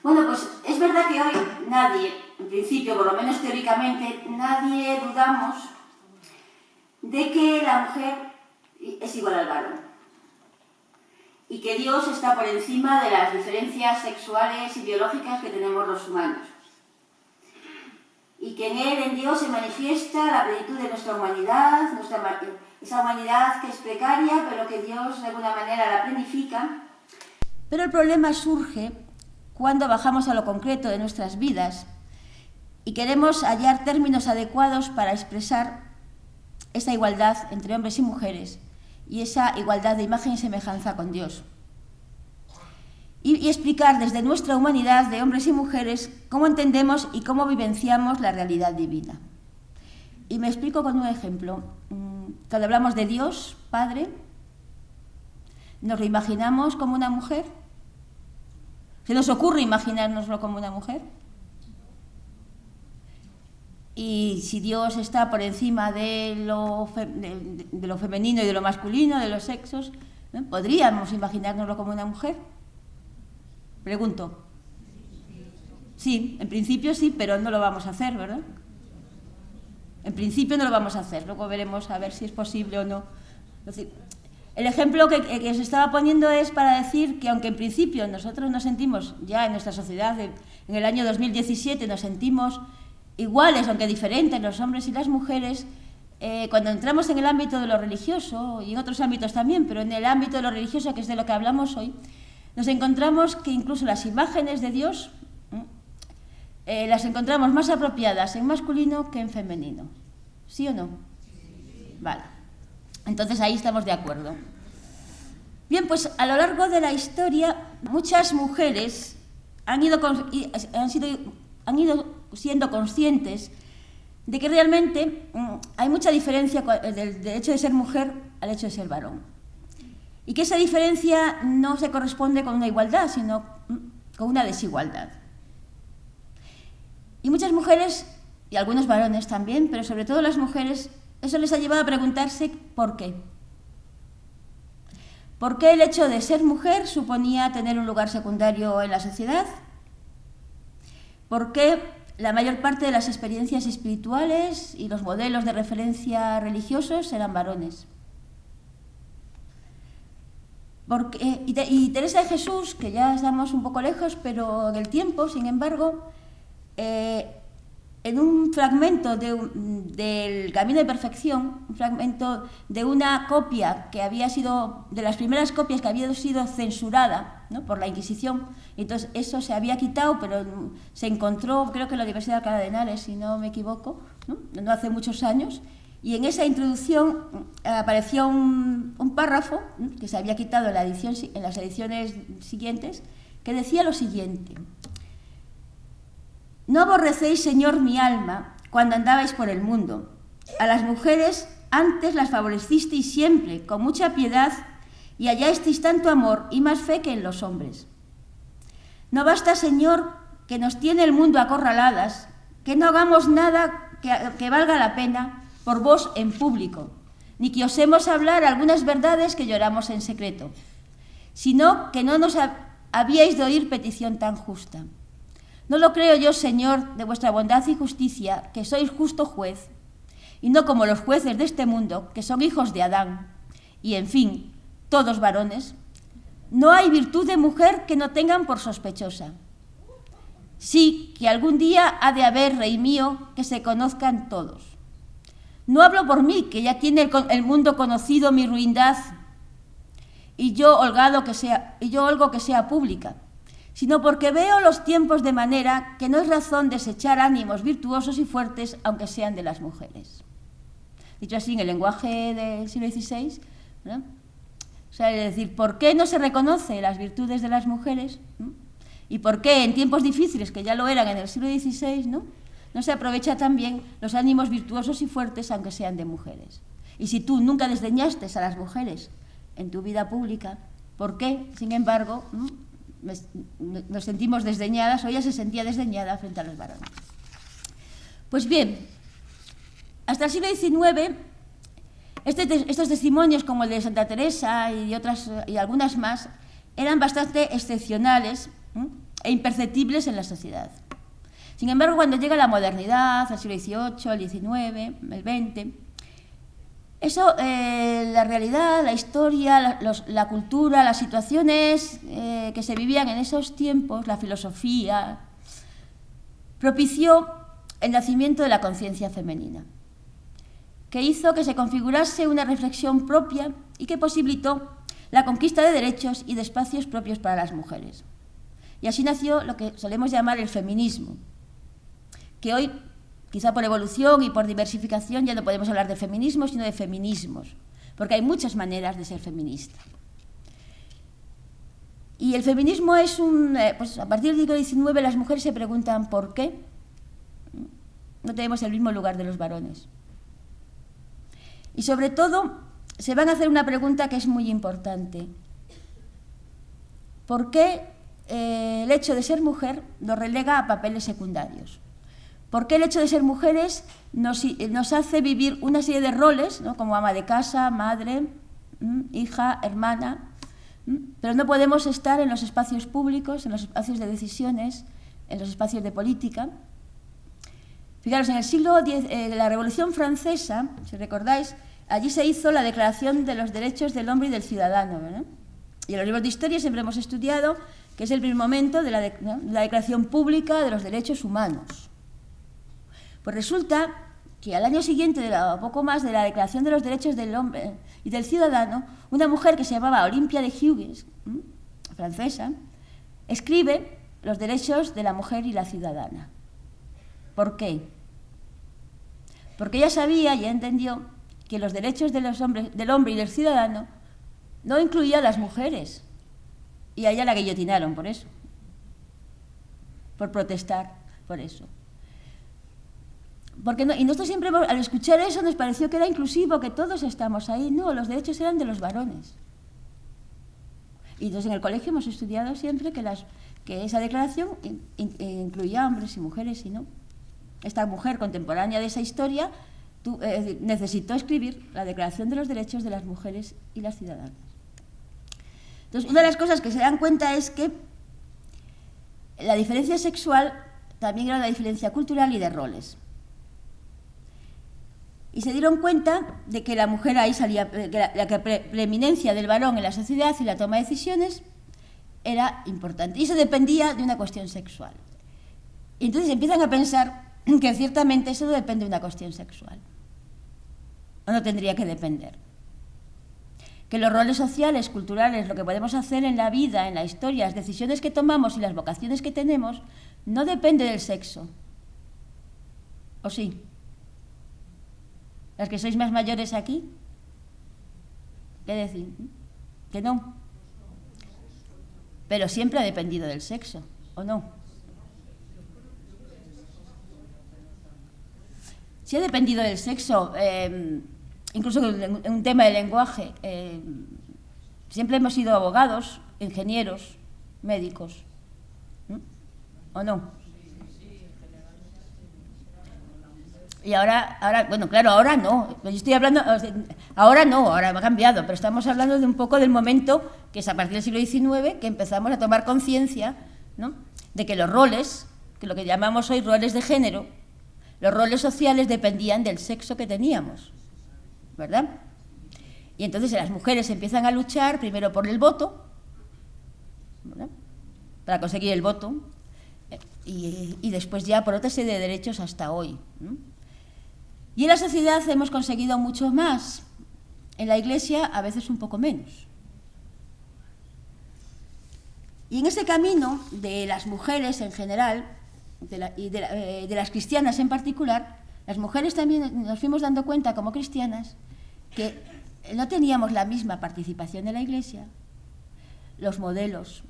Bueno, pues es verdad que hoy nadie, en principio, por lo menos teóricamente, nadie dudamos de que la mujer es igual al varón y que Dios está por encima de las diferencias sexuales y biológicas que tenemos los humanos y que en Él, en Dios, se manifiesta la plenitud de nuestra humanidad, esa humanidad que es precaria, pero que Dios de alguna manera la plenifica. Pero el problema surge cuando bajamos a lo concreto de nuestras vidas y queremos hallar términos adecuados para expresar esa igualdad entre hombres y mujeres y esa igualdad de imagen y semejanza con Dios. Y explicar desde nuestra humanidad de hombres y mujeres cómo entendemos y cómo vivenciamos la realidad divina. Y me explico con un ejemplo. Cuando hablamos de Dios, Padre, ¿nos lo imaginamos como una mujer? ¿Se nos ocurre imaginárnoslo como una mujer? Y si Dios está por encima de lo femenino y de lo masculino, de los sexos, ¿no? ¿Podríamos imaginárnoslo como una mujer? Pregunto. Sí, en principio sí, pero no lo vamos a hacer, ¿verdad? En principio no lo vamos a hacer, luego veremos a ver si es posible o no. Es decir, el ejemplo que os estaba poniendo es para decir que aunque en principio nosotros nos sentimos ya en nuestra sociedad, en el año 2017 nos sentimos iguales, aunque diferentes, los hombres y las mujeres, cuando entramos en el ámbito de lo religioso y en otros ámbitos también, pero en el ámbito de lo religioso, que es de lo que hablamos hoy, nos encontramos que incluso las imágenes de Dios las encontramos más apropiadas en masculino que en femenino. ¿Sí o no? Vale. Entonces ahí estamos de acuerdo. Bien, pues a lo largo de la historia muchas mujeres han ido siendo conscientes de que realmente hay mucha diferencia del hecho de ser mujer al hecho de ser varón. Y que esa diferencia no se corresponde con una igualdad, sino con una desigualdad. Y muchas mujeres, y algunos varones también, pero sobre todo las mujeres, eso les ha llevado a preguntarse ¿por qué? ¿Por qué el hecho de ser mujer suponía tener un lugar secundario en la sociedad? ¿Por qué la mayor parte de las experiencias espirituales y los modelos de referencia religiosos eran varones? Y Teresa de Jesús, que ya estamos un poco lejos, pero del tiempo, sin embargo, en un fragmento del Camino de Perfección, un fragmento de una copia que había sido, de las primeras copias que había sido censurada, ¿no?, por la Inquisición, y entonces eso se había quitado, pero se encontró, creo que en la Universidad de Alcalá de Henares, si no me equivoco, no hace muchos años, y en esa introducción apareció un párrafo que se había quitado en las ediciones siguientes, que decía lo siguiente: no aborrecéis, Señor, mi alma cuando andabais por el mundo. A las mujeres antes las favorecisteis siempre, con mucha piedad, y hallasteis tanto amor y más fe que en los hombres. No basta, Señor, que nos tiene el mundo acorraladas, que no hagamos nada que valga la pena por vos en público, ni que osemos hablar algunas verdades que lloramos en secreto, sino que no nos habíais de oír petición tan justa. No lo creo yo, Señor, de vuestra bondad y justicia, que sois justo juez, y no como los jueces de este mundo, que son hijos de Adán, y, en fin, todos varones. No hay virtud de mujer que no tengan por sospechosa. Sí, que algún día ha de haber, rey mío, que se conozcan todos. No hablo por mí, que ya tiene el mundo conocido mi ruindad, y yo holgo que sea pública, sino porque veo los tiempos de manera que no es razón desechar ánimos virtuosos y fuertes, aunque sean de las mujeres. Dicho así, en el lenguaje del siglo XVI, ¿no? O sea, es decir, ¿por qué no se reconoce las virtudes de las mujeres? ¿No? ¿Y por qué en tiempos difíciles, que ya lo eran en el siglo XVI, no se aprovecha también los ánimos virtuosos y fuertes, aunque sean de mujeres? Y si tú nunca desdeñaste a las mujeres en tu vida pública, ¿por qué, sin embargo, nos sentimos desdeñadas, o ella se sentía desdeñada frente a los varones? Pues bien, hasta el siglo XIX, estos testimonios, como el de Santa Teresa y algunas más, eran bastante excepcionales, e imperceptibles en la sociedad. Sin embargo, cuando llega la modernidad, el siglo XVIII, el XIX, el XX, eso, la realidad, la historia, la cultura, las situaciones que se vivían en esos tiempos, la filosofía, propició el nacimiento de la conciencia femenina, que hizo que se configurase una reflexión propia y que posibilitó la conquista de derechos y de espacios propios para las mujeres. Y así nació lo que solemos llamar el feminismo, que hoy, quizá por evolución y por diversificación, ya no podemos hablar de feminismo, sino de feminismos, porque hay muchas maneras de ser feminista. Y el feminismo es pues a partir del siglo XIX las mujeres se preguntan ¿por qué no tenemos el mismo lugar de los varones? Y sobre todo se van a hacer una pregunta que es muy importante. ¿Por qué el hecho de ser mujer nos relega a papeles secundarios? ¿Por qué el hecho de ser mujeres nos hace vivir una serie de roles, ¿no? Como ama de casa, madre, hija, hermana, pero no podemos estar en los espacios públicos, en los espacios de decisiones, en los espacios de política? Fijaros, en el siglo X, la Revolución Francesa, si recordáis, allí se hizo la Declaración de los Derechos del Hombre y del Ciudadano, ¿verdad? Y en los libros de historia siempre hemos estudiado que es el primer momento de la Declaración Pública de los Derechos Humanos. Pues resulta que al año siguiente, poco más, de la Declaración de los Derechos del Hombre y del Ciudadano, una mujer que se llamaba Olympia de Hughes, francesa, escribe los derechos de la mujer y la ciudadana. ¿Por qué? Porque ella sabía y entendió que los derechos del hombre y del ciudadano no incluían a las mujeres. Y a ella la guillotinaron por eso, por protestar por eso. Porque y nosotros siempre, al escuchar eso, nos pareció que era inclusivo, que todos estamos ahí. No, los derechos eran de los varones. Y entonces en el colegio hemos estudiado siempre que esa declaración incluía hombres y mujeres, y no. Esta mujer contemporánea de esa historia necesitó escribir la Declaración de los Derechos de las Mujeres y las Ciudadanas. Entonces, una de las cosas que se dan cuenta es que la diferencia sexual también era una diferencia cultural y de roles. Y se dieron cuenta de que la mujer ahí salía, que la preeminencia del varón en la sociedad y la toma de decisiones era importante. Y eso dependía de una cuestión sexual. Y entonces empiezan a pensar que ciertamente eso no depende de una cuestión sexual. O no tendría que depender. Que los roles sociales, culturales, lo que podemos hacer en la vida, en la historia, las decisiones que tomamos y las vocaciones que tenemos, no depende del sexo. ¿O sí? ¿Las que sois más mayores aquí? ¿Qué decir? Que no. Pero siempre ha dependido del sexo, ¿o no? Si ha dependido del sexo, incluso en un tema de lenguaje, siempre hemos sido abogados, ingenieros, médicos, ¿o no? Y ahora, bueno, claro, ahora no. Yo estoy hablando, ahora no, ahora ha cambiado, pero estamos hablando de un poco del momento que es a partir del siglo XIX que empezamos a tomar conciencia, ¿no?, de que los roles, que lo que llamamos hoy roles de género, los roles sociales dependían del sexo que teníamos, ¿verdad? Y entonces las mujeres empiezan a luchar primero por el voto, ¿verdad?, para conseguir el voto, y después ya por otra serie de derechos hasta hoy, ¿no? Y en la sociedad hemos conseguido mucho más, en la Iglesia a veces un poco menos. Y en ese camino de las mujeres en general, y de las cristianas en particular, las mujeres también nos fuimos dando cuenta como cristianas que no teníamos la misma participación en la Iglesia. Los modelos,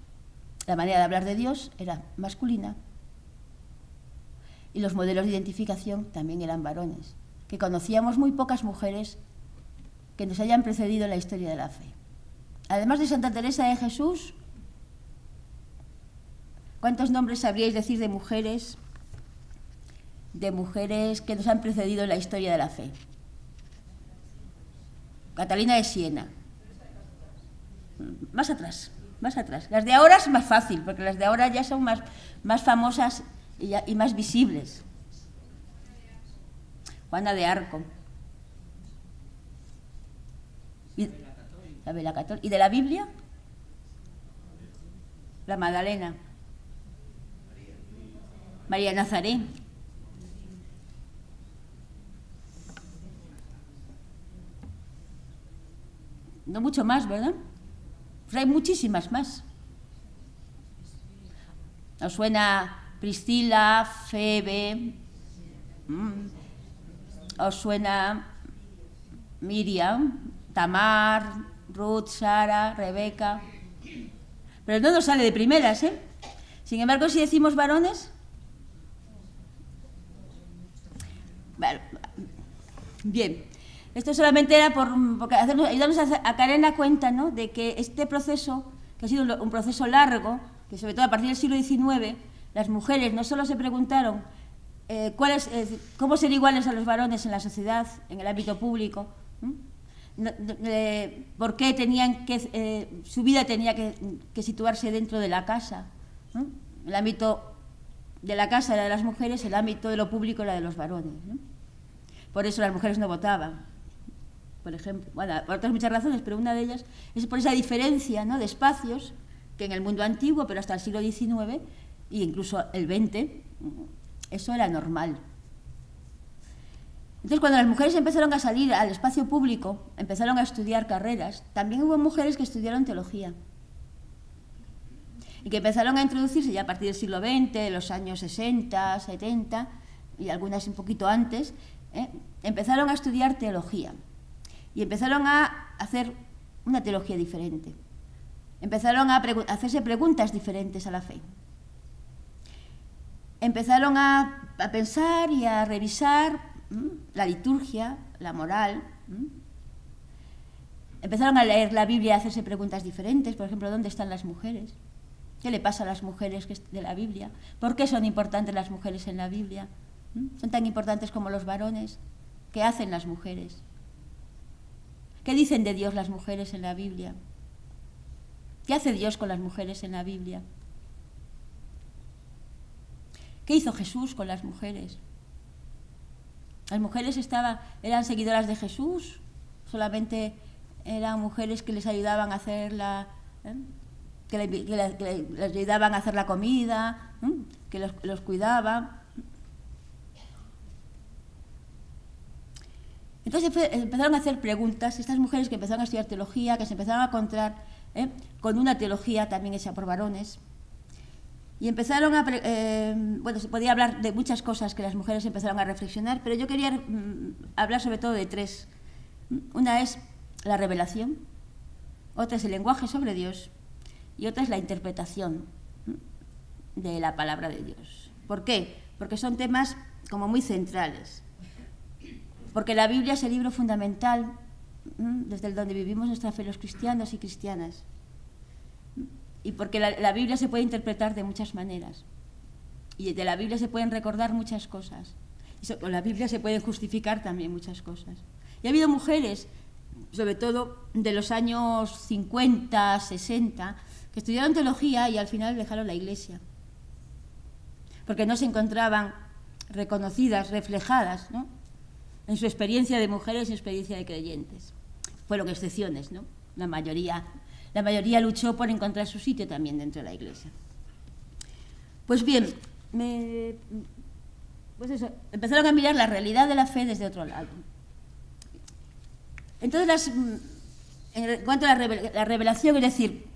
la manera de hablar de Dios era masculina y los modelos de identificación también eran varones, que conocíamos muy pocas mujeres que nos hayan precedido en la historia de la fe. Además de Santa Teresa de Jesús, ¿cuántos nombres sabríais decir de mujeres que nos han precedido en la historia de la fe? Catalina de Siena. Más atrás. más atrás. Las de ahora es más fácil, porque las de ahora ya son más famosas y más visibles. Juana de Arco. Isabel Católica. ¿Y de la Biblia? La Magdalena. María Nazaret. No mucho más, ¿verdad? Pues hay muchísimas más. ¿Os suena Priscila, Febe? ¿Os suena Miriam, Tamar, Ruth, Sara, Rebeca? Pero no nos sale de primeras, ¿eh? Sin embargo, si decimos varones... Bueno, bien, esto solamente era porque ayudarnos a caer en la cuenta, ¿no?, de que este proceso, que ha sido un proceso largo, que sobre todo a partir del siglo XIX, las mujeres no solo se preguntaron cómo ser iguales a los varones en la sociedad, en el ámbito público, por qué tenían su vida tenía que situarse dentro de la casa, ¿no? El ámbito de la casa era de las mujeres, el ámbito de lo público era de los varones, ¿no? Por eso las mujeres no votaban, por ejemplo. Bueno, por otras muchas razones, pero una de ellas es por esa diferencia, ¿no?, de espacios que en el mundo antiguo, pero hasta el siglo XIX e incluso el XX, eso era normal. Entonces, cuando las mujeres empezaron a salir al espacio público, empezaron a estudiar carreras, también hubo mujeres que estudiaron teología y que empezaron a introducirse ya a partir del siglo XX, de los años 60, 70 y algunas un poquito antes, empezaron a estudiar teología y empezaron a hacer una teología diferente. Empezaron a hacerse preguntas diferentes a la fe. Empezaron a pensar y a revisar la liturgia, la moral. Empezaron a leer la Biblia y a hacerse preguntas diferentes. Por ejemplo, ¿dónde están las mujeres? ¿Qué le pasa a las mujeres de la Biblia? ¿Por qué son importantes las mujeres en la Biblia? ¿Son tan importantes como los varones? ¿Qué hacen las mujeres? ¿Qué dicen de Dios las mujeres en la Biblia? ¿Qué hace Dios con las mujeres en la Biblia? ¿Qué hizo Jesús con las mujeres? ¿Las mujeres eran seguidoras de Jesús? ¿Solamente eran mujeres que les ayudaban a hacer que les ayudaban a hacer la comida, que los cuidaban? Entonces empezaron a hacer preguntas, estas mujeres que empezaron a estudiar teología, que se empezaron a encontrar con una teología también hecha por varones, y empezaron se podía hablar de muchas cosas que las mujeres empezaron a reflexionar, pero yo quería hablar sobre todo de tres. Una es la revelación, otra es el lenguaje sobre Dios y otra es la interpretación de la palabra de Dios. ¿Por qué? Porque son temas como muy centrales. Porque la Biblia es el libro fundamental desde el donde vivimos nuestra fe los cristianos y cristianas. Y porque la Biblia se puede interpretar de muchas maneras. Y de la Biblia se pueden recordar muchas cosas. Y con la Biblia se pueden justificar también muchas cosas. Y ha habido mujeres, sobre todo de los años 50, 60, que estudiaron teología y al final dejaron la Iglesia. Porque no se encontraban reconocidas, reflejadas, ¿no?, en su experiencia de mujeres y su experiencia de creyentes. Fueron excepciones, ¿no? La mayoría luchó por encontrar su sitio también dentro de la Iglesia. Pues bien, empezaron a mirar la realidad de la fe desde otro lado. Entonces, en cuanto a la revelación, es decir,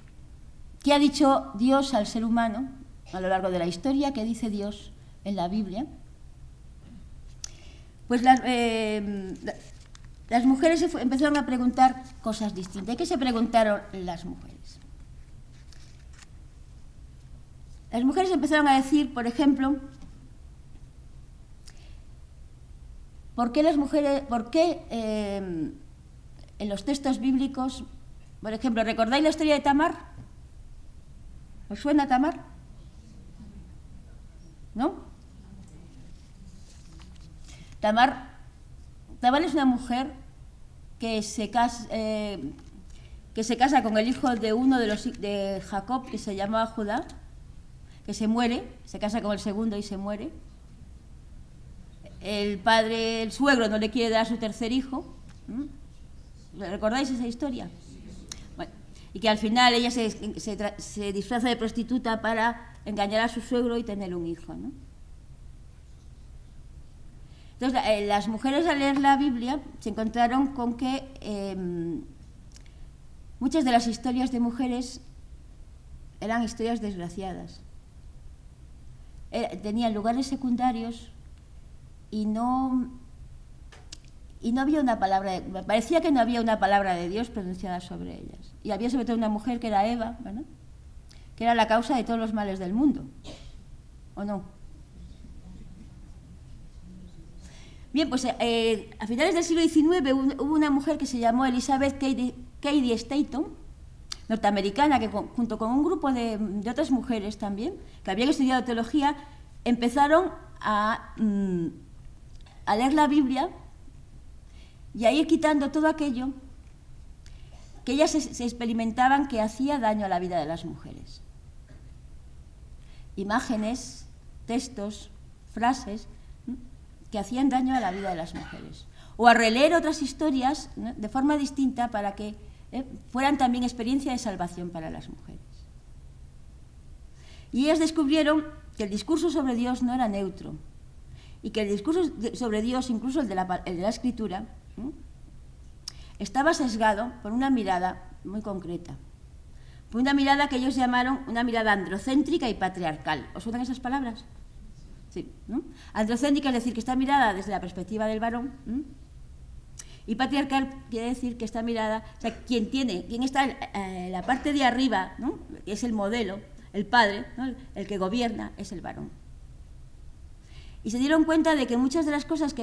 ¿qué ha dicho Dios al ser humano a lo largo de la historia? ¿Qué dice Dios en la Biblia? Pues las mujeres empezaron a preguntar cosas distintas. ¿Qué se preguntaron las mujeres? Las mujeres empezaron a decir, por ejemplo, ¿por qué en los textos bíblicos, por ejemplo, ¿recordáis la historia de Tamar? ¿Os suena Tamar? ¿No? Tamar es una mujer que que se casa con el hijo de uno de Jacob, que se llamaba Judá, que se muere, se casa con el segundo y se muere. El padre, el suegro, no le quiere dar a su tercer hijo. ¿Recordáis esa historia? Bueno, y que al final ella se disfraza de prostituta para engañar a su suegro y tener un hijo, ¿no? Entonces, las mujeres al leer la Biblia se encontraron con que muchas de las historias de mujeres eran historias desgraciadas. Tenían lugares secundarios y no había una palabra, parecía que no había una palabra de Dios pronunciada sobre ellas. Y había sobre todo una mujer que era Eva, ¿verdad?, que era la causa de todos los males del mundo, ¿o no? Bien, pues a finales del siglo XIX hubo una mujer que se llamó Elizabeth Cady Stanton, norteamericana, que junto con un grupo de otras mujeres también, que habían estudiado teología, empezaron a leer la Biblia y a ir quitando todo aquello que ellas se experimentaban que hacía daño a la vida de las mujeres. Imágenes, textos, frases que hacían daño a la vida de las mujeres. O a releer otras historias, ¿no?, de forma distinta para que fueran también experiencia de salvación para las mujeres. Y ellas descubrieron que el discurso sobre Dios no era neutro y que el discurso sobre Dios, incluso el de la Escritura, estaba sesgado por una mirada muy concreta, por una mirada que ellos llamaron una mirada androcéntrica y patriarcal. ¿Os suenan esas palabras? Sí, ¿no? Androcéntrica es decir que está mirada desde la perspectiva del varón, y patriarcal quiere decir que está mirada, o sea, quien está en la parte de arriba, ¿no?, que es el modelo, el padre, ¿no?, el que gobierna, es el varón. Y se dieron cuenta de que muchas de las cosas,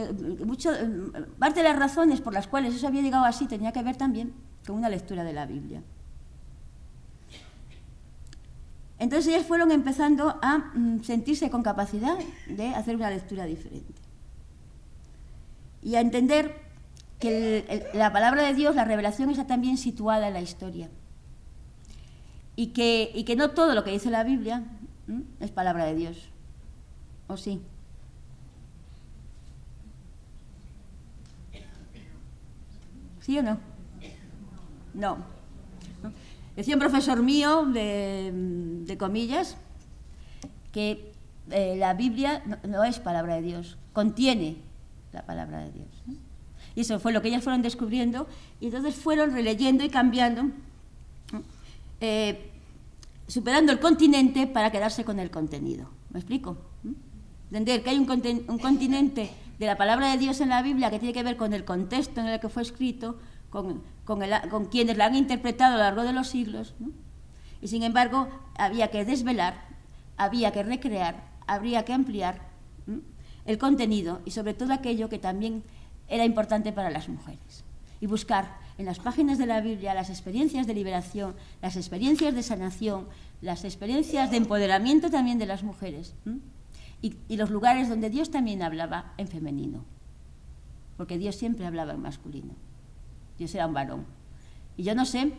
parte de las razones por las cuales eso había llegado así tenía que ver también con una lectura de la Biblia. Entonces ellas fueron empezando a sentirse con capacidad de hacer una lectura diferente y a entender que la palabra de Dios, la revelación, está también situada en la historia y que no todo lo que dice la Biblia es palabra de Dios. ¿O sí? ¿Sí o no? No. Decía un profesor mío, de comillas, que la Biblia no es palabra de Dios, contiene la palabra de Dios, ¿no? Y eso fue lo que ellas fueron descubriendo y entonces fueron releyendo y cambiando, ¿no?, superando el continente para quedarse con el contenido. ¿Me explico? Entender que hay un continente de la palabra de Dios en la Biblia que tiene que ver con el contexto en el que fue escrito, con quienes la han interpretado a lo largo de los siglos, ¿no? Y sin embargo había que desvelar, había que recrear, habría que ampliar el contenido y sobre todo aquello que también era importante para las mujeres y buscar en las páginas de la Biblia las experiencias de liberación, las experiencias de sanación, las experiencias de empoderamiento también de las mujeres, y los lugares donde Dios también hablaba en femenino, porque Dios siempre hablaba en masculino. Dios era un varón. Y yo no sé,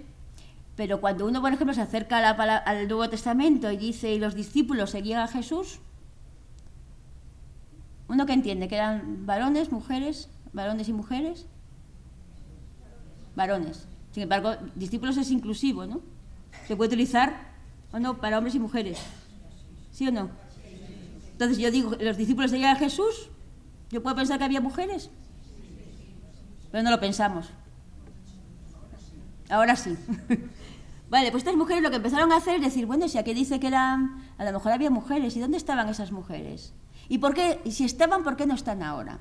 pero cuando uno, por ejemplo, se acerca al Nuevo Testamento y dice, y los discípulos seguían a Jesús, uno que entiende que eran varones, mujeres, varones y mujeres, varones. Sin embargo, discípulos es inclusivo, ¿no? Se puede utilizar, ¿o no?, para hombres y mujeres. ¿Sí o no? Entonces yo digo, los discípulos seguían a Jesús, yo puedo pensar que había mujeres, pero no lo pensamos. Ahora sí. Vale, pues estas mujeres lo que empezaron a hacer es decir, bueno, si aquí dice que eran, a lo mejor había mujeres, ¿y dónde estaban esas mujeres? ¿Y por qué? Y si estaban, ¿por qué no están ahora?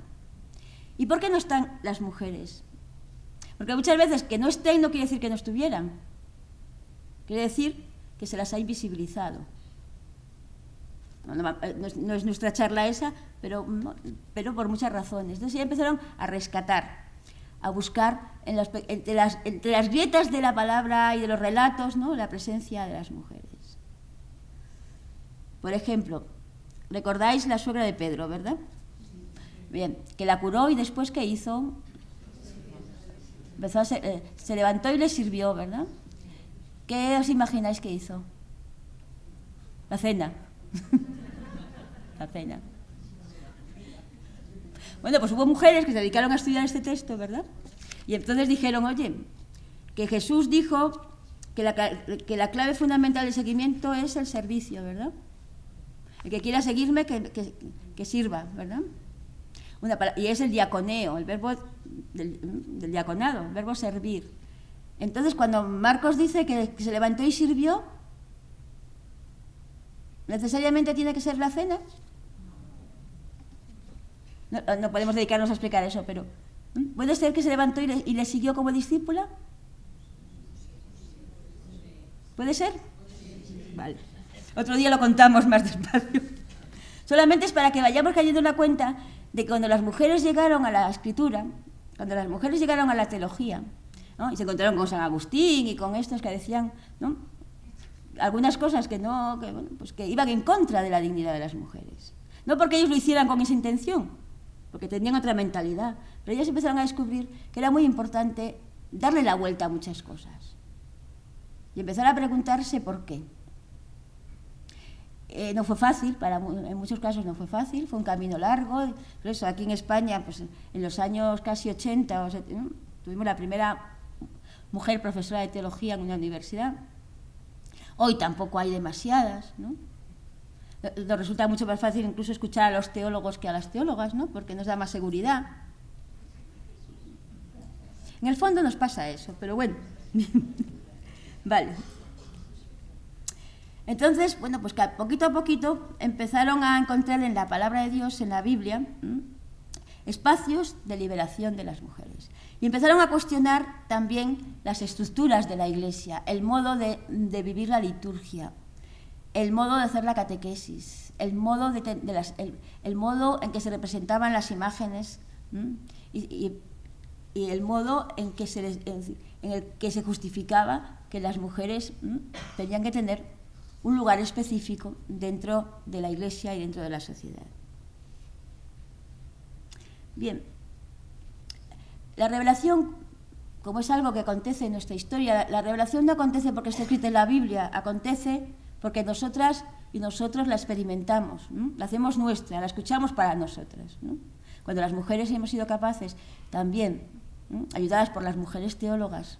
¿Y por qué no están las mujeres? Porque muchas veces que no estén no quiere decir que no estuvieran. Quiere decir que se las ha invisibilizado. No es nuestra charla esa, pero por muchas razones. Entonces ya empezaron a rescatar, a buscar entre las grietas de la palabra y de los relatos, ¿no?, la presencia de las mujeres. Por ejemplo, recordáis la suegra de Pedro, ¿verdad? Bien, que la curó y después ¿qué hizo? Se levantó y le sirvió, ¿verdad? ¿Qué os imagináis que hizo? La cena. La cena. Bueno, pues hubo mujeres que se dedicaron a estudiar este texto, ¿verdad? Y entonces dijeron, oye, que Jesús dijo que la clave fundamental del seguimiento es el servicio, ¿verdad? El que quiera seguirme, que sirva, ¿verdad? Y es el diaconeo, el verbo del diaconado, el verbo servir. Entonces, cuando Marcos dice que se levantó y sirvió, ¿necesariamente tiene que ser la cena? No podemos dedicarnos a explicar eso, pero ¿puede ser que se levantó y le siguió como discípula? ¿Puede ser? Vale. Otro día lo contamos más despacio. Solamente es para que vayamos cayendo en la cuenta de que cuando las mujeres llegaron a la escritura, cuando las mujeres llegaron a la teología, ¿no? Y se encontraron con San Agustín y con estos que decían, ¿no?, algunas cosas que iban en contra de la dignidad de las mujeres. No porque ellos lo hicieran con esa intención, porque tenían otra mentalidad, pero ellas empezaron a descubrir que era muy importante darle la vuelta a muchas cosas y empezar a preguntarse por qué. No fue fácil, en muchos casos no fue fácil, fue un camino largo. Por eso aquí en España, pues, en los años casi 80, tuvimos la primera mujer profesora de teología en una universidad. Hoy tampoco hay demasiadas, ¿no? Nos resulta mucho más fácil incluso escuchar a los teólogos que a las teólogas, ¿no? Porque nos da más seguridad. En el fondo nos pasa eso, pero bueno. Vale. Entonces, bueno, pues poquito a poquito empezaron a encontrar en la palabra de Dios, en la Biblia, espacios de liberación de las mujeres. Y empezaron a cuestionar también las estructuras de la Iglesia, el modo de vivir la liturgia, el modo de hacer la catequesis, el modo en que se representaban las imágenes y el modo en el que se justificaba que las mujeres tenían que tener un lugar específico dentro de la Iglesia y dentro de la sociedad. Bien, la revelación, como es algo que acontece en nuestra historia, la revelación no acontece porque está escrita en la Biblia, acontece porque nosotras y nosotros la experimentamos, ¿no? La hacemos nuestra, la escuchamos para nosotras, ¿no? Cuando las mujeres hemos sido capaces también, ¿no?, ayudadas por las mujeres teólogas,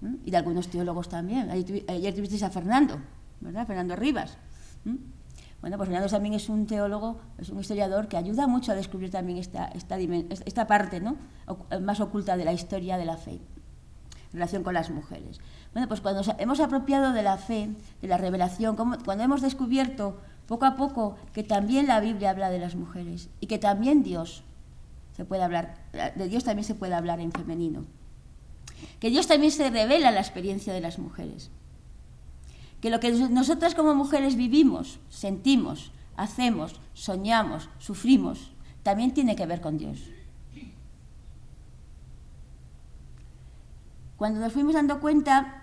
¿no?, y de algunos teólogos también. Ayer tuvisteis a Fernando, ¿verdad? Fernando Rivas. Bueno, pues Fernando también es un teólogo, es un historiador que ayuda mucho a descubrir también esta parte, ¿no?, más oculta de la historia de la fe en relación con las mujeres. Bueno, pues cuando hemos apropiado de la fe, de la revelación, cuando hemos descubierto poco a poco que también la Biblia habla de las mujeres y que también de Dios también se puede hablar en femenino, que Dios también se revela en la experiencia de las mujeres, que lo que nosotras como mujeres vivimos, sentimos, hacemos, soñamos, sufrimos, también tiene que ver con Dios. Cuando nos fuimos dando cuenta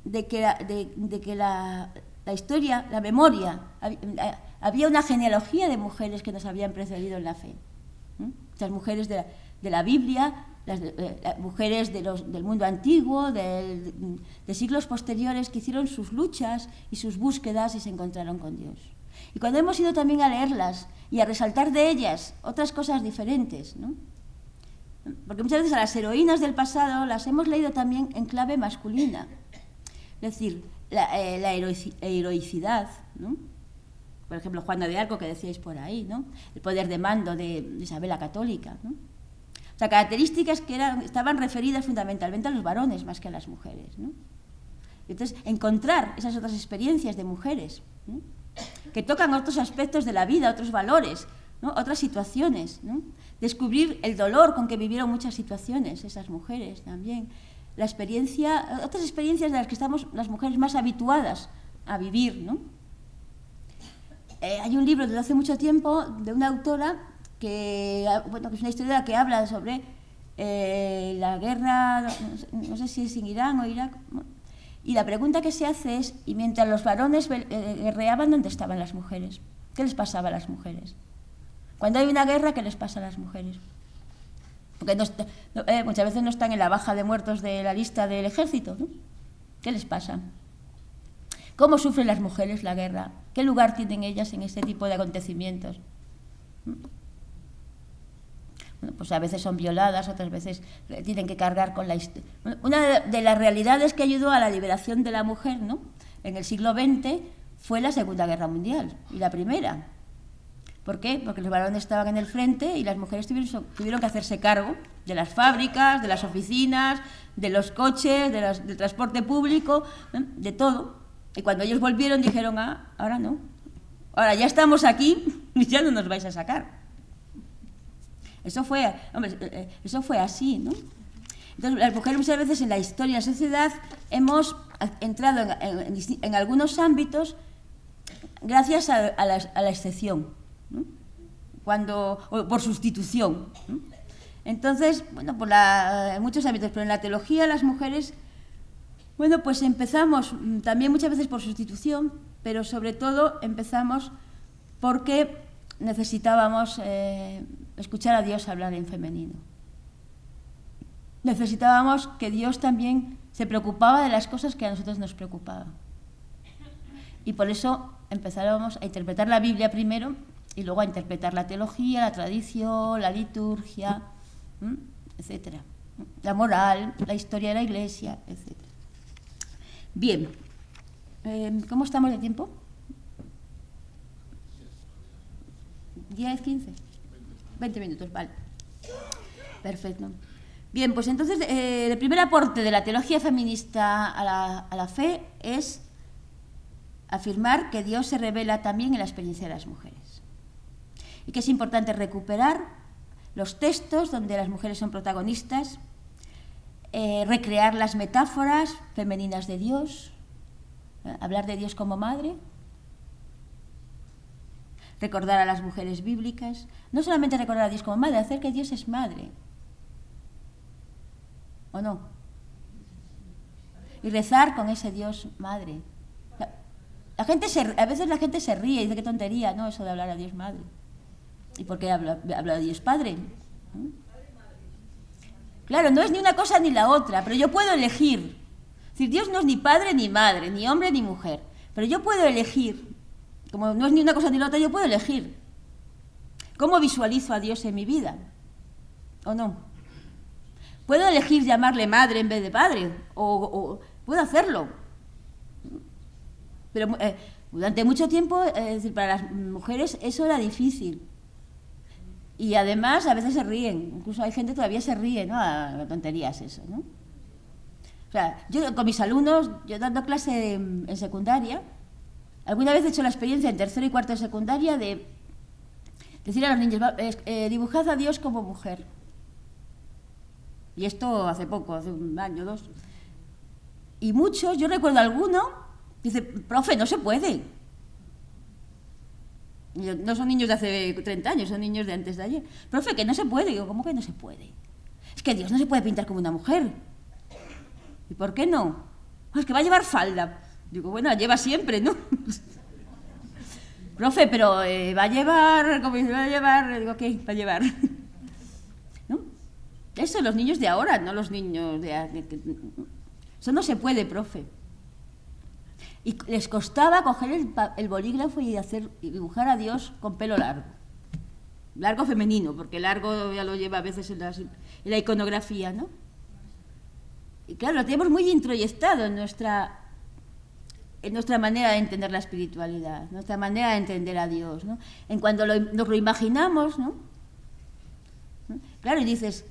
de que la historia, la memoria, había una genealogía de mujeres que nos habían precedido en la fe. Las mujeres de la Biblia, las mujeres del mundo antiguo, de siglos posteriores, que hicieron sus luchas y sus búsquedas y se encontraron con Dios. Y cuando hemos ido también a leerlas y a resaltar de ellas otras cosas diferentes, ¿no?, porque muchas veces a las heroínas del pasado las hemos leído también en clave masculina, es decir, la heroicidad, ¿no? Por ejemplo, Juana de Arco, que decíais por ahí, ¿no?, el poder de mando de Isabel la Católica, ¿no? O sea, características que estaban referidas fundamentalmente a los varones más que a las mujeres, ¿no? Y entonces, encontrar esas otras experiencias de mujeres, ¿no?, que tocan otros aspectos de la vida, otros valores, ¿no?, otras situaciones, ¿no?, descubrir el dolor con que vivieron muchas situaciones esas mujeres también, otras experiencias de las que estamos las mujeres más habituadas a vivir, ¿no? Hay un libro desde hace mucho tiempo de una autora que es una historiadora que habla sobre la guerra, no sé si es en Irán o Irak, y la pregunta que se hace es, y mientras los varones guerreaban, ¿dónde estaban las mujeres? ¿Qué les pasaba a las mujeres? Cuando hay una guerra, ¿qué les pasa a las mujeres? Porque muchas veces no están en la baja de muertos de la lista del ejército, ¿no? ¿Qué les pasa? ¿Cómo sufren las mujeres la guerra? ¿Qué lugar tienen ellas en este tipo de acontecimientos? Bueno, pues a veces son violadas, otras veces tienen que cargar con la historia. Una de las realidades que ayudó a la liberación de la mujer, ¿no?, en el siglo XX fue la Segunda Guerra Mundial y la Primera. ¿Por qué? Porque los varones estaban en el frente y las mujeres tuvieron que hacerse cargo de las fábricas, de las oficinas, de los coches, del transporte público, de todo. Y cuando ellos volvieron dijeron, ahora no, ahora ya estamos aquí y ya no nos vais a sacar. Eso fue así, ¿no? Entonces, las mujeres muchas veces en la historia de la sociedad hemos entrado en algunos ámbitos gracias a la excepción, ¿no? O por sustitución, ¿no? Entonces, bueno, en muchos ámbitos, pero en la teología las mujeres, bueno, pues empezamos también muchas veces por sustitución, pero sobre todo empezamos porque necesitábamos escuchar a Dios hablar en femenino. Necesitábamos que Dios también se preocupaba de las cosas que a nosotros nos preocupaban. Y por eso empezábamos a interpretar la Biblia primero y luego a interpretar la teología, la tradición, la liturgia, etcétera. La moral, la historia de la Iglesia, etcétera. Bien, ¿cómo estamos de tiempo? 10, 15, 20 minutos, vale. Perfecto. Bien, pues entonces el primer aporte de la teología feminista a la fe es afirmar que Dios se revela también en la experiencia de las mujeres y que es importante recuperar los textos donde las mujeres son protagonistas, recrear las metáforas femeninas de Dios, hablar de Dios como madre, recordar a las mujeres bíblicas, no solamente recordar a Dios como madre, hacer que Dios es madre, ¿o no? Y rezar con ese Dios madre. A veces la gente se ríe y dice qué tontería, ¿no?, eso de hablar a Dios madre. ¿Y por qué habla de Dios padre? Claro, no es ni una cosa ni la otra, pero yo puedo elegir. Es decir, Dios no es ni padre ni madre, ni hombre ni mujer, pero yo puedo elegir. Como no es ni una cosa ni la otra, yo puedo elegir cómo visualizo a Dios en mi vida, ¿o no? Puedo elegir llamarle madre en vez de padre, o puedo hacerlo. Pero durante mucho tiempo, es decir, para las mujeres eso era difícil. Y además a veces se ríen, incluso hay gente que todavía se ríe, ¿no?, a tonterías eso, ¿no? O sea, yo con mis alumnos, yo dando clase en secundaria, alguna vez he hecho la experiencia en tercero y cuarto de secundaria de decir a los niños, dibujad a Dios como mujer. Y esto hace poco, hace un año, 2. Y muchos, yo recuerdo alguno, dice, profe, no se puede. No son niños de hace 30 años, son niños de antes de ayer. Profe, que no se puede. Digo, ¿cómo que no se puede? Es que Dios no se puede pintar como una mujer. ¿Y por qué no? Es que va a llevar falda. Digo, bueno, la lleva siempre, ¿no? Profe, pero va a llevar, ¿cómo va a llevar? Digo, ¿qué va a llevar? ¿No? Eso, los niños de ahora, no los niños de... Eso no se puede, profe. Y les costaba coger el bolígrafo y dibujar a Dios con pelo largo. Largo femenino, porque largo ya lo lleva a veces en la iconografía, ¿no? Y claro, lo tenemos muy introyectado en nuestra manera de entender la espiritualidad, nuestra manera de entender a Dios, ¿no? En cuanto nos lo imaginamos, ¿no? Claro, y dices,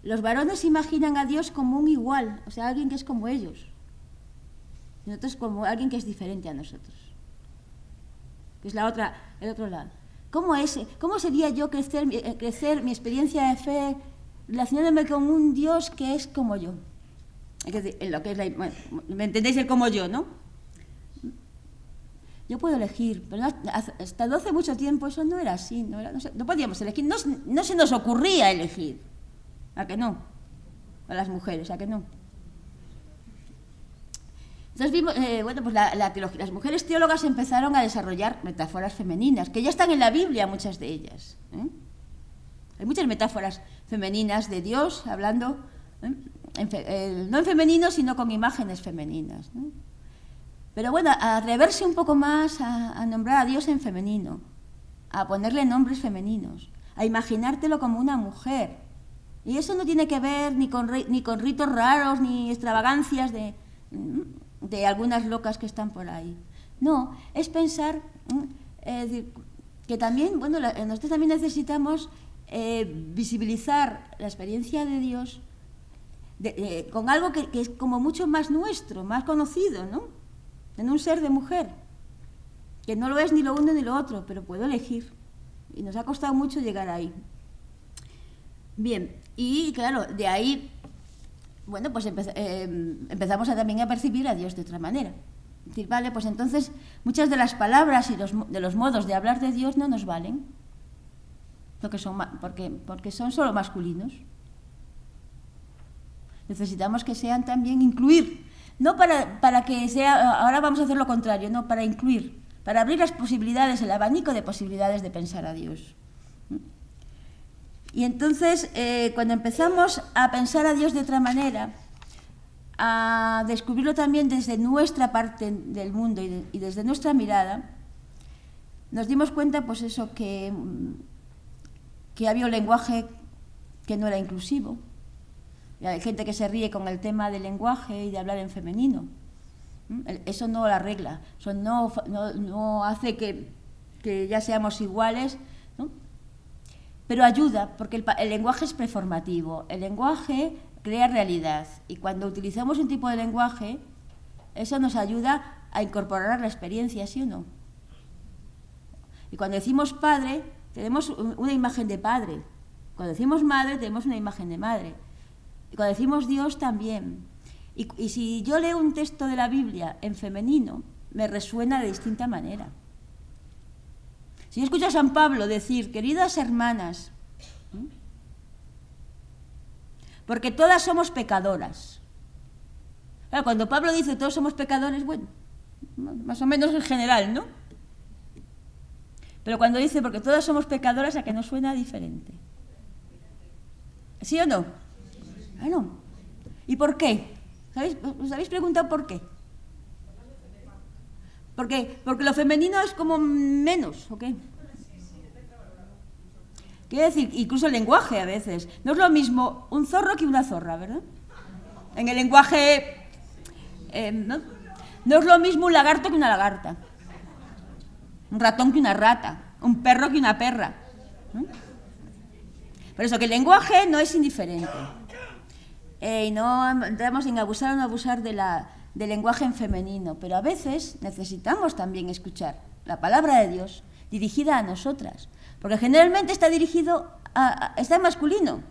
los varones imaginan a Dios como un igual, o sea, alguien que es como ellos. Y nosotros como alguien que es diferente a nosotros. Que es el otro lado. ¿Cómo sería yo crecer mi experiencia de fe relacionándome con un Dios que es como yo? Es decir, en lo que es bueno, ¿me entendéis el como yo, no? Yo puedo elegir, pero hasta hace mucho tiempo eso no era así, no podíamos elegir, no se nos ocurría elegir. ¿A que no? A las mujeres, ¿a que no? Entonces vimos, pues la teología, las mujeres teólogas empezaron a desarrollar metáforas femeninas, que ya están en la Biblia, muchas de ellas. Hay muchas metáforas femeninas de Dios, hablando, no en femenino, sino con imágenes femeninas, ¿no? Pero bueno, a atreverse un poco más a nombrar a Dios en femenino, a ponerle nombres femeninos, a imaginártelo como una mujer. Y eso no tiene que ver ni con ritos raros, ni extravagancias de algunas locas que están por ahí. No, es pensar que también, bueno, nosotros también necesitamos visibilizar la experiencia de Dios con algo que es como mucho más nuestro, más conocido, ¿no? En un ser de mujer, que no lo es ni lo uno ni lo otro, pero puedo elegir. Y nos ha costado mucho llegar ahí. Bien, y claro, de ahí, bueno, pues empezamos también a percibir a Dios de otra manera. Es decir, vale, pues entonces muchas de las palabras y de los modos de hablar de Dios no nos valen, porque son solo masculinos. Necesitamos que sean también incluir, no para que sea, ahora vamos a hacer lo contrario, no, para incluir, para abrir las posibilidades, el abanico de posibilidades de pensar a Dios. Y entonces, cuando empezamos a pensar a Dios de otra manera, a descubrirlo también desde nuestra parte del mundo y desde nuestra mirada, nos dimos cuenta, pues eso, que había un lenguaje que no era inclusivo. Y hay gente que se ríe con el tema del lenguaje y de hablar en femenino. Eso no lo arregla, eso no hace que ya seamos iguales, ¿no? Pero ayuda, porque el lenguaje es preformativo, el lenguaje crea realidad, y cuando utilizamos un tipo de lenguaje, eso nos ayuda a incorporar la experiencia, ¿sí o no? Y cuando decimos padre, tenemos una imagen de padre. Cuando decimos madre, tenemos una imagen de madre. Y cuando decimos Dios, también. Y si yo leo un texto de la Biblia en femenino, me resuena de distinta manera. Si yo escucho a San Pablo decir, queridas hermanas, porque todas somos pecadoras. Claro, cuando Pablo dice todos somos pecadores, bueno, más o menos en general, ¿no? Pero cuando dice porque todas somos pecadoras, ¿a que nos suena diferente? ¿Sí o no? Bueno, ¿y por qué? ¿Os habéis preguntado por qué? Porque lo femenino es como menos, ¿o qué? Quiere decir, incluso el lenguaje a veces. No es lo mismo un zorro que una zorra, ¿verdad? En el lenguaje... no es lo mismo un lagarto que una lagarta. Un ratón que una rata. Un perro que una perra. Por eso que el lenguaje no es indiferente. Y no entramos en abusar o no abusar del lenguaje en femenino, pero a veces necesitamos también escuchar la palabra de Dios dirigida a nosotras, porque generalmente está está en masculino.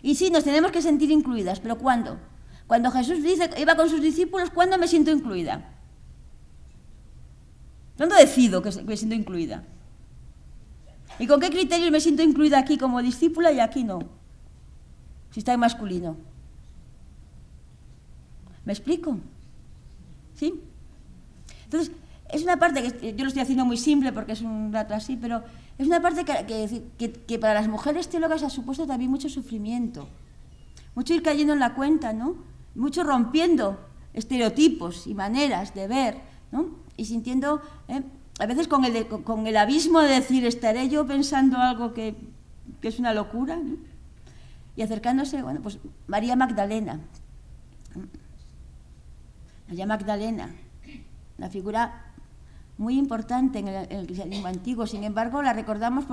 Y sí, nos tenemos que sentir incluidas, pero ¿cuándo? Cuando Jesús iba con sus discípulos, ¿cuándo me siento incluida? ¿Cuándo decido que me siento incluida? ¿Y con qué criterios me siento incluida aquí como discípula y aquí no? Si está en masculino. ¿Me explico? ¿Sí? Entonces, es una parte que yo lo estoy haciendo muy simple porque es un dato así, pero es una parte que para las mujeres teólogas ha supuesto también mucho sufrimiento, mucho ir cayendo en la cuenta, ¿no? Mucho rompiendo estereotipos y maneras de ver, ¿no? Y sintiendo, a veces con el abismo de decir, estaré yo pensando algo que es una locura, ¿no? Y acercándose, bueno, pues María Magdalena. María Magdalena, una figura muy importante en el cristianismo antiguo, sin embargo la recordamos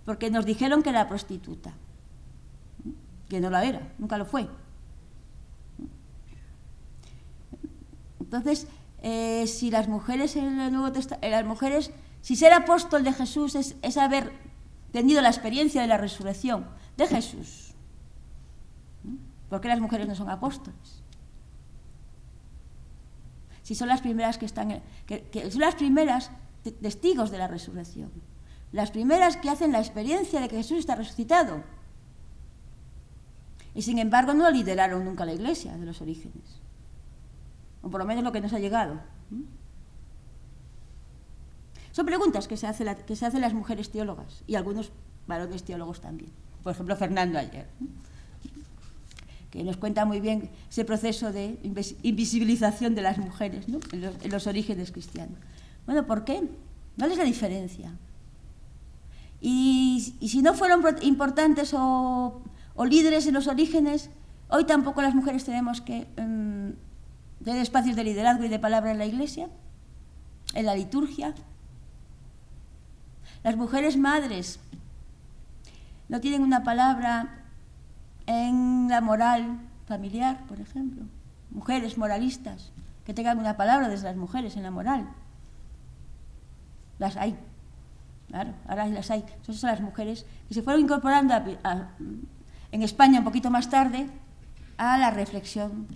porque nos dijeron que era prostituta, que no la era, nunca lo fue. Entonces, si las mujeres en el Nuevo Testamento, si ser apóstol de Jesús es haber tenido la experiencia de la resurrección de Jesús, ¿por qué las mujeres no son apóstoles? Si son las primeras que son las primeras testigos de la resurrección, las primeras que hacen la experiencia de que Jesús está resucitado. Y sin embargo no lideraron nunca la Iglesia de los orígenes, o por lo menos lo que nos ha llegado. Son preguntas que se hacen las mujeres teólogas y algunos varones teólogos también. Por ejemplo, Fernando ayer. que nos cuenta muy bien ese proceso de invisibilización de las mujeres, ¿no?, en los orígenes cristianos. Bueno, ¿por qué? ¿Cuál es la diferencia? Y si no fueron importantes o líderes en los orígenes, hoy tampoco las mujeres tenemos que tener espacios de liderazgo y de palabra en la Iglesia, en la liturgia. Las mujeres madres no tienen una palabra en la moral familiar, por ejemplo. Mujeres moralistas que tengan una palabra desde las mujeres en la moral. Las hay, claro, ahora las hay. Esas son las mujeres que se fueron incorporando en España un poquito más tarde a la reflexión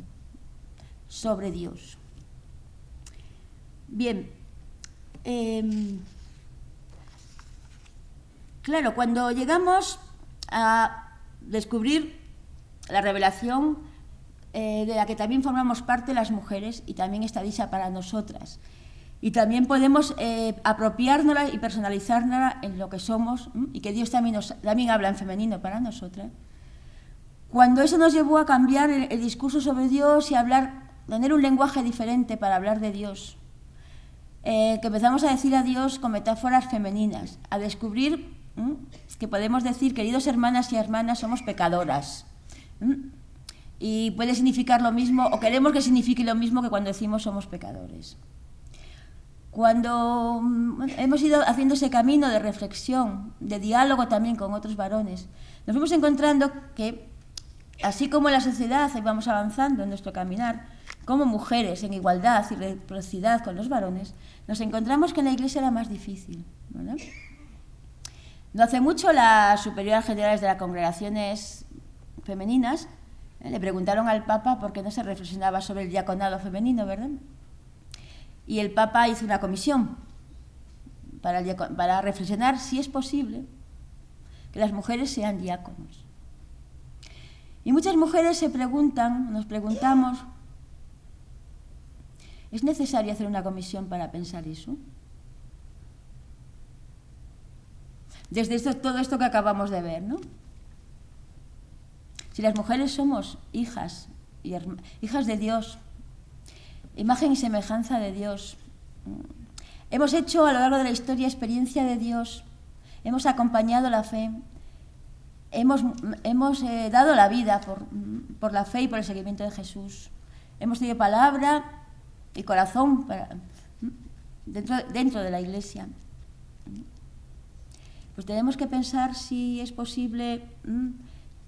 sobre Dios. Bien, claro, cuando llegamos a descubrir la revelación de la que también formamos parte las mujeres, y también está dicha para nosotras, y también podemos apropiárnosla y personalizárnosla en lo que somos, y que Dios también habla en femenino para nosotras. Cuando eso nos llevó a cambiar el discurso sobre Dios y tener un lenguaje diferente para hablar de Dios, que empezamos a decir a Dios con metáforas femeninas, a descubrir que podemos decir, queridos hermanas y hermanas, somos pecadoras. Y puede significar lo mismo, o queremos que signifique lo mismo que cuando decimos somos pecadores. Cuando hemos ido haciendo ese camino de reflexión, de diálogo también con otros varones, nos fuimos encontrando que, así como en la sociedad íbamos avanzando en nuestro caminar, como mujeres en igualdad y reciprocidad con los varones, nos encontramos que en la Iglesia era más difícil, ¿verdad? No hace mucho, las superiores generales de las congregaciones femeninas le preguntaron al Papa por qué no se reflexionaba sobre el diaconado femenino, ¿verdad? Y el Papa hizo una comisión para reflexionar si es posible que las mujeres sean diáconos. Y muchas mujeres nos preguntamos, ¿es necesario hacer una comisión para pensar eso? Desde todo esto que acabamos de ver, ¿no? Si las mujeres somos hijas de Dios, imagen y semejanza de Dios, hemos hecho a lo largo de la historia experiencia de Dios, hemos acompañado la fe, hemos dado la vida por la fe y por el seguimiento de Jesús, hemos tenido palabra y corazón dentro de la Iglesia. Pues tenemos que pensar si es posible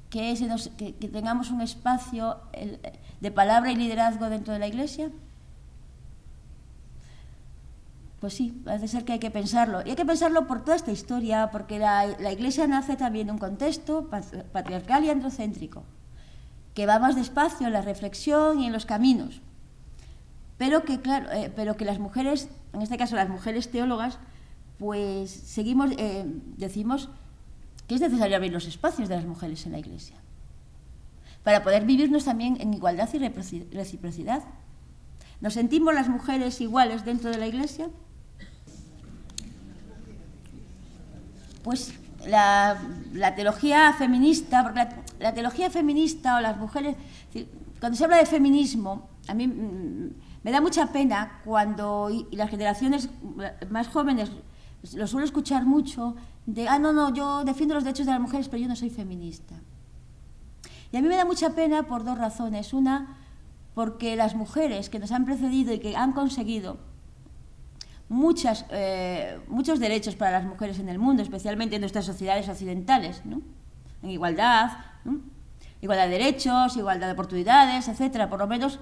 que tengamos un espacio de palabra y liderazgo dentro de la Iglesia. Pues sí, parece ser que hay que pensarlo. Y hay que pensarlo por toda esta historia, porque la Iglesia nace también en un contexto patriarcal y androcéntrico, que va más despacio en la reflexión y en los caminos. Pero que las mujeres, en este caso las mujeres teólogas, pues decimos que es necesario abrir los espacios de las mujeres en la Iglesia para poder vivirnos también en igualdad y reciprocidad. ¿Nos sentimos las mujeres iguales dentro de la Iglesia? Pues la teología feminista, porque la teología feminista o las mujeres, cuando se habla de feminismo, a mí me da mucha pena cuando y las generaciones más jóvenes lo suelo escuchar mucho, no, yo defiendo los derechos de las mujeres, pero yo no soy feminista. Y a mí me da mucha pena por dos razones. Una, porque las mujeres que nos han precedido y que han conseguido muchos derechos para las mujeres en el mundo, especialmente en nuestras sociedades occidentales, ¿no? En igualdad, ¿no? Igualdad de derechos, igualdad de oportunidades, etcétera, por lo menos,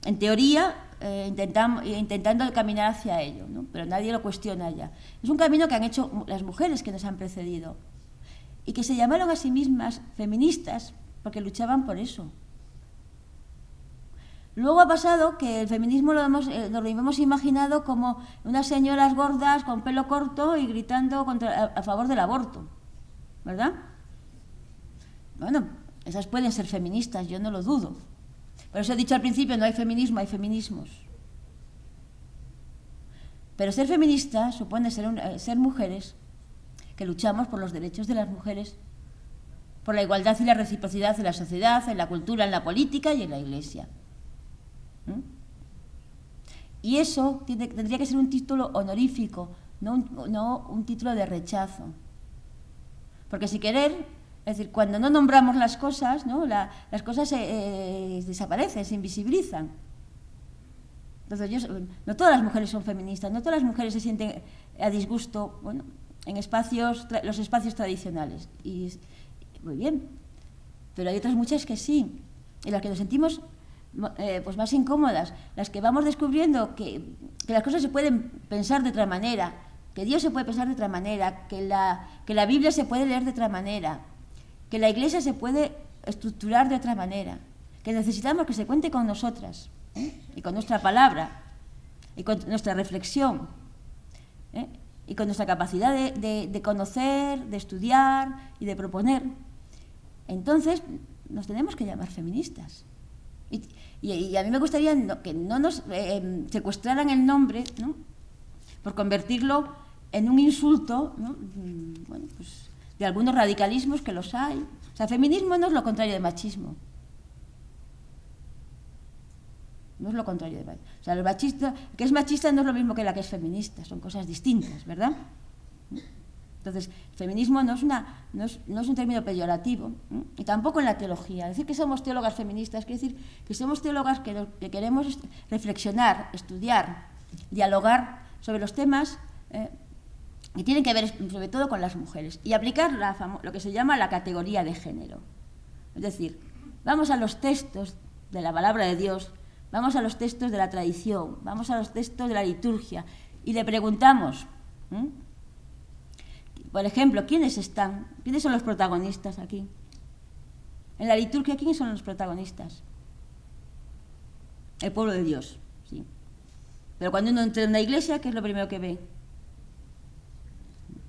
en teoría, intentando caminar hacia ello, ¿no? Pero nadie lo cuestiona ya. Es un camino que han hecho las mujeres que nos han precedido y que se llamaron a sí mismas feministas porque luchaban por eso. Luego ha pasado que el feminismo nos lo hemos imaginado como unas señoras gordas con pelo corto y gritando a favor del aborto, ¿verdad? Bueno, esas pueden ser feministas, yo no lo dudo. Por eso he dicho al principio, no hay feminismo, hay feminismos. Pero ser feminista supone ser mujeres que luchamos por los derechos de las mujeres por la igualdad y la reciprocidad en la sociedad, en la cultura, en la política y en la Iglesia. Y eso tendría que ser un título honorífico, no un título de rechazo. Porque si querer, es decir, cuando no nombramos las cosas, ¿no? Las cosas desaparecen, se invisibilizan. Entonces, no todas las mujeres son feministas, no todas las mujeres se sienten a disgusto, bueno, en los espacios tradicionales. Y muy bien, pero hay otras muchas que sí, en las que nos sentimos pues más incómodas, las que vamos descubriendo que las cosas se pueden pensar de otra manera, que Dios se puede pensar de otra manera, que la Biblia se puede leer de otra manera, que la Iglesia se puede estructurar de otra manera, que necesitamos que se cuente con nosotras, y con nuestra palabra, y con nuestra reflexión, y con nuestra capacidad de conocer, de estudiar y de proponer. Entonces, nos tenemos que llamar feministas. Y a mí me gustaría que no nos secuestraran el nombre, ¿no? Por convertirlo en un insulto, ¿no? Bueno, pues, de algunos radicalismos que los hay. O sea, feminismo no es lo contrario de machismo. No es lo contrario de machismo. O sea, que es machista no es lo mismo que la que es feminista, son cosas distintas, ¿verdad? Entonces, feminismo no es un término peyorativo, y tampoco en la teología. Decir que somos teólogas feministas quiere decir que somos teólogas que queremos reflexionar, estudiar, dialogar sobre los temas que tienen que ver sobre todo con las mujeres y aplicar lo que se llama la categoría de género. Es decir, vamos a los textos de la palabra de Dios, vamos a los textos de la tradición, vamos a los textos de la liturgia y le preguntamos, por ejemplo, ¿quiénes son los protagonistas aquí? En la liturgia, ¿quiénes son los protagonistas? El pueblo de Dios, sí. Pero cuando uno entra en una iglesia, ¿qué es lo primero que ve?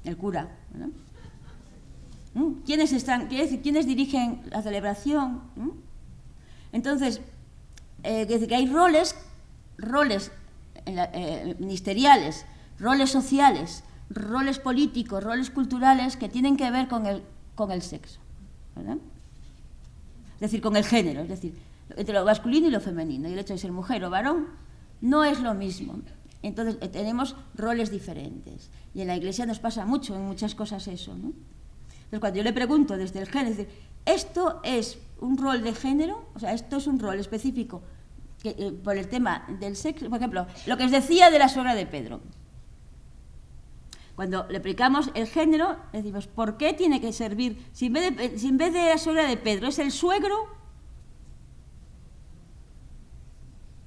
El cura, ¿verdad? ¿Quiénes dirigen la celebración? Entonces, es decir, que hay roles ministeriales, roles sociales, roles políticos, roles culturales que tienen que ver con el sexo, ¿verdad? Es decir, con el género, es decir, entre lo masculino y lo femenino, y el hecho de ser mujer o varón no es lo mismo. Entonces tenemos roles diferentes, y en la Iglesia nos pasa mucho, en muchas cosas eso, ¿no? Entonces cuando yo le pregunto desde el género, es decir, ¿esto es un rol de género? O sea, ¿esto es un rol específico por el tema del sexo? Por ejemplo, lo que os decía de la suegra de Pedro. Cuando le aplicamos el género, decimos, ¿por qué tiene que servir? Si en vez de la suegra de Pedro es el suegro,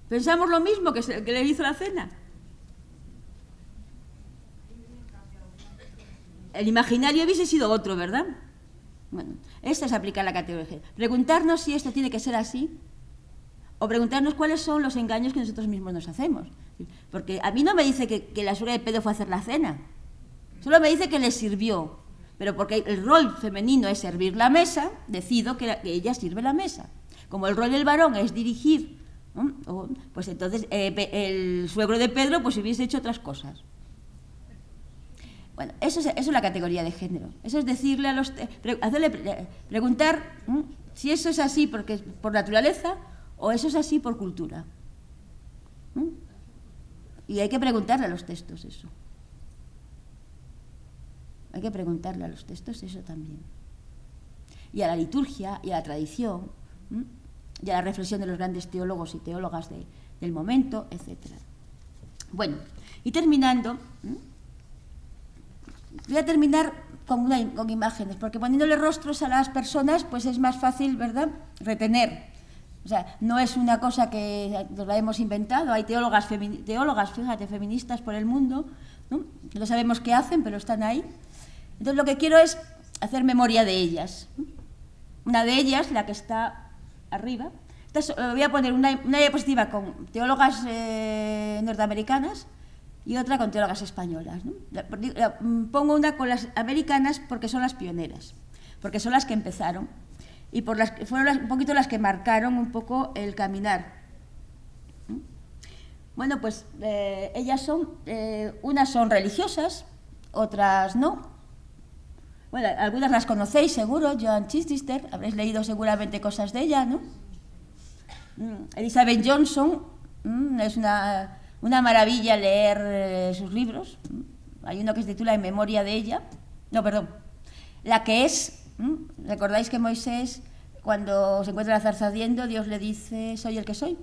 pensamos lo mismo que le hizo la cena. El imaginario hubiese sido otro, ¿verdad? Bueno, esta es aplicar la categoría de género. Preguntarnos si esto tiene que ser así, o preguntarnos cuáles son los engaños que nosotros mismos nos hacemos. Porque a mí no me dice que la suegra de Pedro fue a hacer la cena. Solo me dice que le sirvió, pero porque el rol femenino es servir la mesa, decido que ella sirve la mesa. Como el rol del varón es dirigir, ¿no? Pues entonces el suegro de Pedro pues hubiese hecho otras cosas. Bueno, eso es la categoría de género. Eso es decirle preguntar si eso es así porque por naturaleza o eso es así por cultura. Y hay que preguntarle a los textos eso. Hay que preguntarle a los textos eso también. Y a la liturgia, y a la tradición, y a la reflexión de los grandes teólogos y teólogas del momento, etc. Bueno, y terminando, voy a terminar con imágenes, porque poniéndole rostros a las personas, pues es más fácil, ¿verdad?, retener. O sea, no es una cosa que nos la hemos inventado, hay teólogas, fíjate, feministas por el mundo, ¿no? No sabemos qué hacen, pero están ahí. Entonces lo que quiero es hacer memoria de ellas. Una de ellas, la que está arriba, voy a poner una diapositiva con teólogas norteamericanas y otra con teólogas españolas, ¿no? Pongo una con las americanas porque son las pioneras, porque son las que empezaron y fueron un poquito las que marcaron un poco el caminar. Bueno, pues ellas unas son religiosas, otras no. Bueno, algunas las conocéis seguro, Joan Chittister, habréis leído seguramente cosas de ella, ¿no? Elizabeth Johnson, es una maravilla leer sus libros. Hay uno que se titula En memoria de ella. No, perdón. La que es. ¿Recordáis que Moisés, cuando se encuentra la zarza ardiendo, Dios le dice, soy el que soy?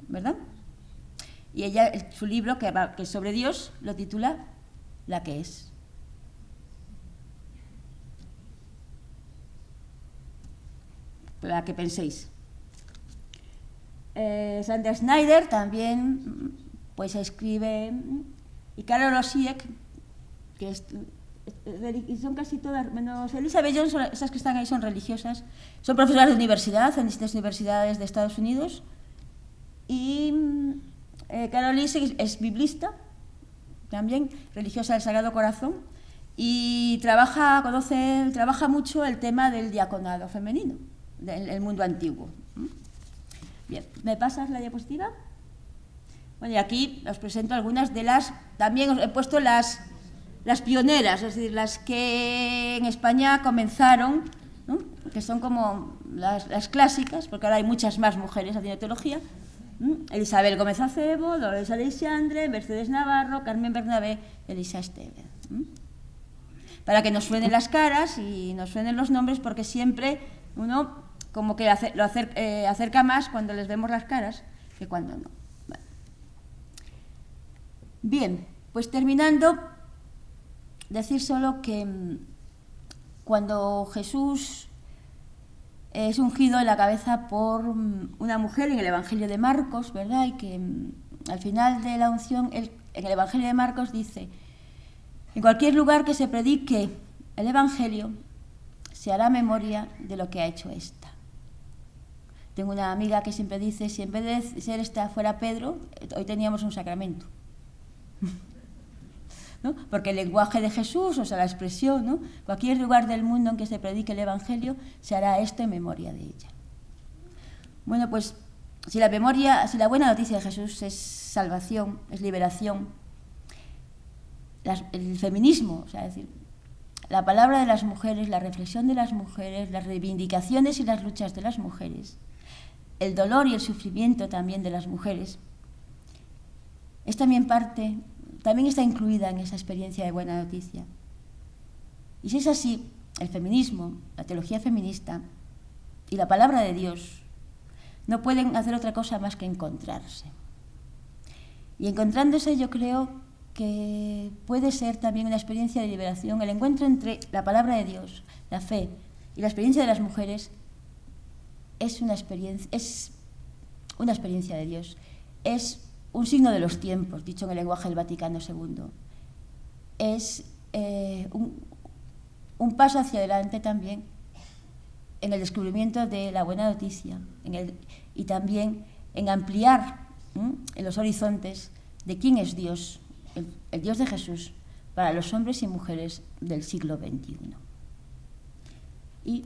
¿Verdad? Y ella, su libro, que es sobre Dios, lo titula La que es. Para que penséis. Sandra Snyder también pues escribe, y Carol Osiek, que son casi todas, menos Elizabeth Johnson, esas que están ahí son religiosas, son profesoras de universidad en distintas universidades de Estados Unidos, y Carol Osiek es biblista, también religiosa del Sagrado Corazón, y trabaja mucho el tema del diaconado femenino, del mundo antiguo. Bien, ¿me pasas la diapositiva? Bueno, y aquí os presento algunas de las, también os he puesto las pioneras, es decir, las que en España comenzaron, ¿no? Que son como las clásicas, porque ahora hay muchas más mujeres haciendo teología. Isabel Gómez Acebo, Dolores Aleixandre, Mercedes Navarro, Carmen Bernabé, Elisa Esteve. Para que nos suenen las caras y nos suenen los nombres, porque siempre uno como que lo acerca más cuando les vemos las caras que cuando no. Bueno. Bien, pues terminando, decir solo que cuando Jesús es ungido en la cabeza por una mujer en el Evangelio de Marcos, ¿verdad? Y que al final de la unción, en el Evangelio de Marcos dice, en cualquier lugar que se predique el Evangelio, se hará memoria de lo que ha hecho esta. Tengo una amiga que siempre dice, si en vez de ser esta fuera Pedro, hoy teníamos un sacramento. ¿No? Porque el lenguaje de Jesús, o sea, la expresión, ¿no? Cualquier lugar del mundo en que se predique el Evangelio, se hará esto en memoria de ella. Bueno, pues si la buena noticia de Jesús es salvación, es liberación, el feminismo, o sea, es decir, la palabra de las mujeres, la reflexión de las mujeres, las reivindicaciones y las luchas de las mujeres, el dolor y el sufrimiento también de las mujeres, es también está incluida en esa experiencia de buena noticia. Y si es así, el feminismo, la teología feminista y la palabra de Dios no pueden hacer otra cosa más que encontrarse. Y encontrándose, yo creo que puede ser también una experiencia de liberación, el encuentro entre la palabra de Dios, la fe y la experiencia de las mujeres es una experiencia de Dios, es un signo de los tiempos, dicho en el lenguaje del Vaticano II, es un paso hacia adelante también en el descubrimiento de la buena noticia y también en ampliar en los horizontes de quién es Dios, el Dios de Jesús, para los hombres y mujeres del siglo XXI. Y